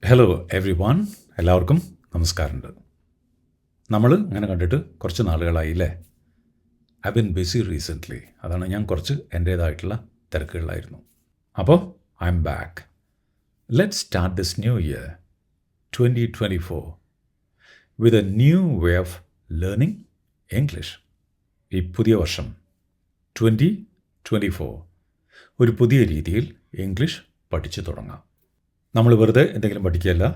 Hello every one, എല്ലാവർക്കും നമസ്കാരമുണ്ട്. നമ്മൾ ഇങ്ങനെ കണ്ടിട്ട് കുറച്ച് നാളുകളായില്ലേ. I been busy recently. അതാണ് ഞാൻ കുറച്ച് എൻ്റേതായിട്ടുള്ള തിരക്കുകളിലായിരുന്നു. അപ്പോൾ I am back. Let's start this new year 2024 with a new way of learning English. ഈ പുതിയ വർഷം 2024 ഒരു പുതിയ രീതിയിൽ ഇംഗ്ലീഷ് പഠിച്ചു തുടങ്ങാം. നമ്മൾ വെറുതെ എന്തെങ്കിലും പഠിക്കുകയല്ല,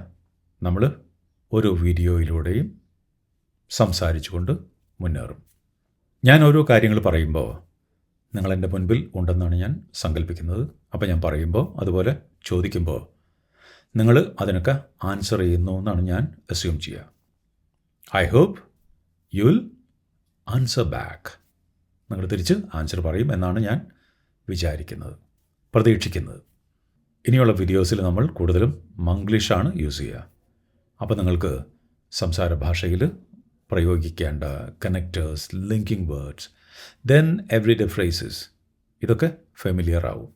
നമ്മൾ ഓരോ വീഡിയോയിലൂടെയും സംസാരിച്ചുകൊണ്ട് മുന്നേറും. ഞാൻ ഓരോ കാര്യങ്ങൾ പറയുമ്പോൾ നിങ്ങളെൻ്റെ മുൻപിൽ ഉണ്ടെന്നാണ് ഞാൻ സങ്കല്പിക്കുന്നത്. അപ്പോൾ ഞാൻ പറയുമ്പോൾ അതുപോലെ ചോദിക്കുമ്പോൾ നിങ്ങൾ അതിനൊക്കെ ആൻസർ ചെയ്യുന്നു എന്നാണ് ഞാൻ അസ്യൂം ചെയ്യുക. I hope you will answer back. നിങ്ങൾ തിരിച്ച് ആൻസർ പറയും എന്നാണ് ഞാൻ വിചാരിക്കുന്നത്, പ്രതീക്ഷിക്കുന്നത്. ഇനിയുള്ള വീഡിയോസിൽ നമ്മൾ കൂടുതലും മംഗ്ലീഷാണ് യൂസ് ചെയ്യുക. അപ്പോൾ നിങ്ങൾക്ക് സംസാര ഭാഷയിൽ പ്രയോഗിക്കേണ്ട connectors, linking words, then everyday phrases, ഇതൊക്കെ ഫെമിലിയർ ആവും.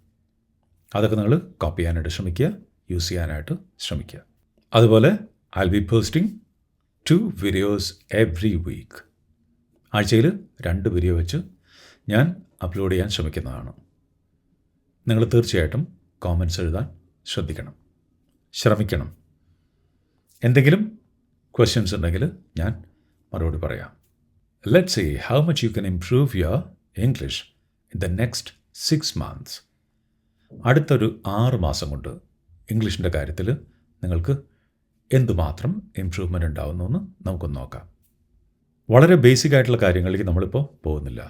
അതൊക്കെ നിങ്ങൾ കോപ്പി ചെയ്യാനായിട്ട് ശ്രമിക്കുക, യൂസ് ചെയ്യാനായിട്ട് ശ്രമിക്കുക. അതുപോലെ I will be posting 2 videos every week. ആഴ്ചയിൽ 2 വീഡിയോ വെച്ച് ഞാൻ അപ്ലോഡ് ചെയ്യാൻ ശ്രമിക്കുന്നതാണ്. നിങ്ങൾ തീർച്ചയായിട്ടും കോമൻറ്റ്സ് എഴുതാൻ ശ്രമിക്കണം. എന്തെങ്കിലും ക്വസ്റ്റ്യൻസ് ഉണ്ടെങ്കിൽ ഞാൻ മറുപടി പറയാം. Let's see how much you can improve your English in the next 6 months. അടുത്തൊരു 6 മാസം കൊണ്ട് ഇംഗ്ലീഷിൻ്റെ കാര്യത്തിൽ നിങ്ങൾക്ക് എന്തുമാത്രം ഇംപ്രൂവ്മെൻ്റ് ഉണ്ടാവുന്നു എന്ന് നമുക്കൊന്ന് നോക്കാം. വളരെ ബേസിക് ആയിട്ടുള്ള കാര്യങ്ങളിലേക്ക് നമ്മളിപ്പോൾ പോകുന്നില്ല.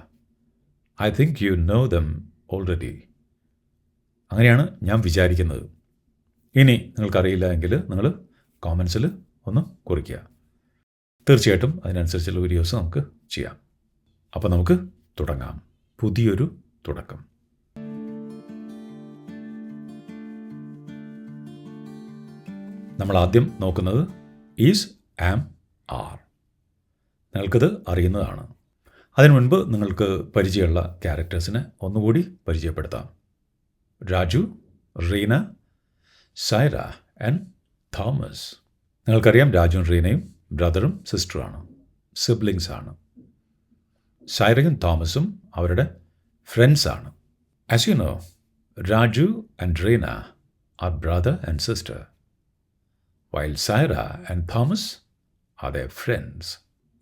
I think you know them already. അങ്ങനെയാണ് ഞാൻ വിചാരിക്കുന്നത്. ഇനി നിങ്ങൾക്കറിയില്ല എങ്കിൽ നിങ്ങൾ കോമൻസിൽ ഒന്ന് കുറിക്കുക. തീർച്ചയായിട്ടും അതിനനുസരിച്ചുള്ള വീഡിയോസ് നമുക്ക് ചെയ്യാം. അപ്പോൾ നമുക്ക് തുടങ്ങാം. പുതിയൊരു തുടക്കം. നമ്മൾ ആദ്യം നോക്കുന്നത് ഈസ്, ആം, ആർ. നിങ്ങൾക്കിത് അറിയുന്നതാണ്. അതിനു മുൻപ് നിങ്ങൾക്ക് പരിചയമുള്ള ക്യാരക്ടേഴ്സിനെ ഒന്നുകൂടി പരിചയപ്പെടുത്താം. Raju, Reena, Saira and Thomas. നിങ്ങൾക്കറിയാം രാജുവും റീനയും ബ്രദറും സിസ്റ്ററുമാണ്, സിബ്ലിങ്സ് ആണ്. സൈറയും തോമസും അവരുടെ ഫ്രണ്ട്സാണ്. As you know, Raju and Reena are brother and sister, while Saira and Thomas are their friends.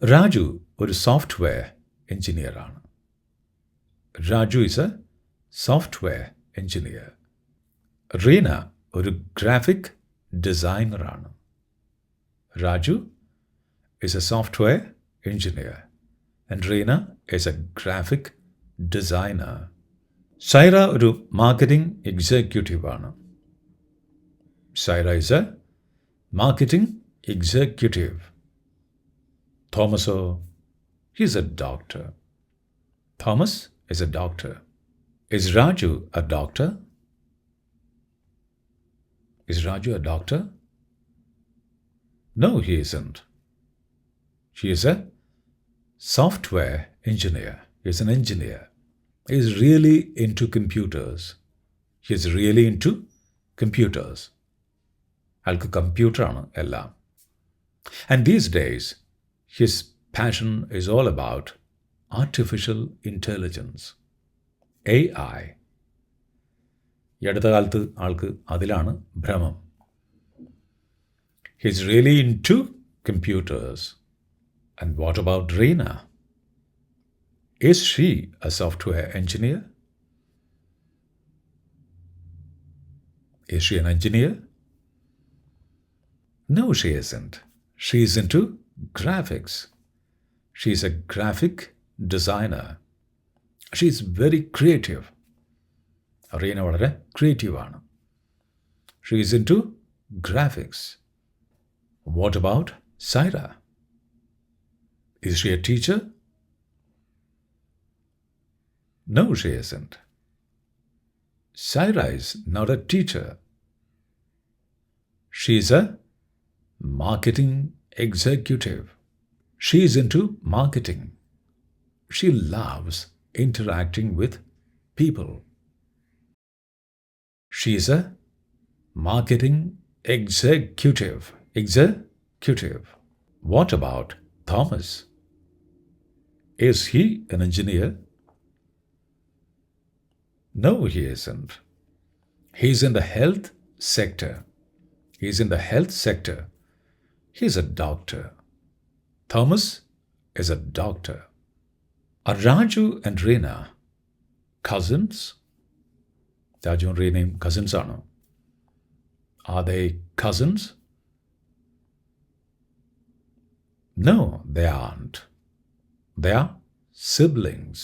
Raju ഒരു സോഫ്റ്റ്വെയർ എഞ്ചിനീയറാണ്. Raju is a software engineer. Reena ഒരു ഗ്രാഫിക് ഡിസൈനറാണ്. Raju is a software engineer and Reena is a graphic designer. Saira ഒരു മാർക്കറ്റിംഗ് എക്സിക്യൂട്ടീവാണ്. Saira is a marketing executive. തോമസോ, he is a doctor. Thomas is a doctor. Is Raju a doctor? Is Raju a doctor? No, he isn't. He is a software engineer. He is an engineer. He is really into computers. He is really into computers. അയാൾക്ക് കമ്പ്യൂട്ടറാണ് എല്ലാം. And these days, his passion is all about artificial intelligence, AI. ഈ അടുത്ത കാലത്ത് ആൾക്ക് അതിലാണ് ഭ്രമം. He is really into computers. And what about Reena? Is she a software engineer? Is she an engineer? No, she isn't. She is into graphics. She is a graphic designer. She is very creative. Reena വളരെ ക്രിയേറ്റീവാണ്. She is into graphics. What about Saira? Is she a teacher? No, she isn't. Saira is not a teacher. She is a marketing executive. She is into marketing. She loves interacting with people. She is a marketing Executive. Executive. What about Thomas? Is he an engineer? No, he isn't. He's in the health sector. He's in the health sector. He's a doctor. Thomas is a doctor. Are Raju and Reena cousins? Raju and Reena cousins ആണോ? Are they cousins? No, they aren't. They are siblings.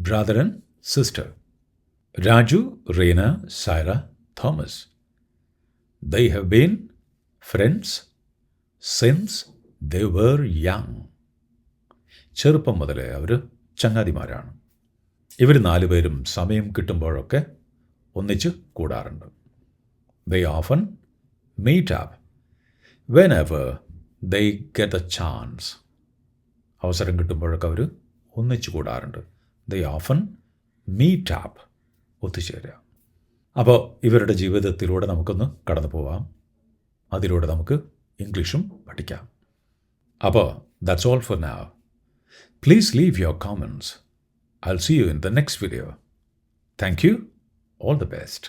Brother and sister. Raju, Reena, Saira, Thomas. They have been friends since they were young. ചെറുപ്പം മുതലേ അവർ ചങ്ങാതിമാരാണ്. ഇവർ 4 പേരും സമയം കിട്ടുമ്പോഴൊക്കെ ഒന്നിച്ച് കൂടാറുണ്ട്. They often meet up whenever they get a chance. അവസരം കിട്ടുമ്പോഴൊക്കെ അവർ ഒന്നിച്ച് കൂടാറുണ്ട്. They often meet up. ഒത്തുചേരുക. അപ്പോൾ ഇവരുടെ ജീവിതത്തിലൂടെ നമുക്കൊന്ന് കടന്നു പോവാം. അതിലൂടെ നമുക്ക് ഇംഗ്ലീഷും പഠിക്കാം. അപ്പോൾ that's all for now. Please leave your comments. I'll see you in the next video. Thank you. All the best.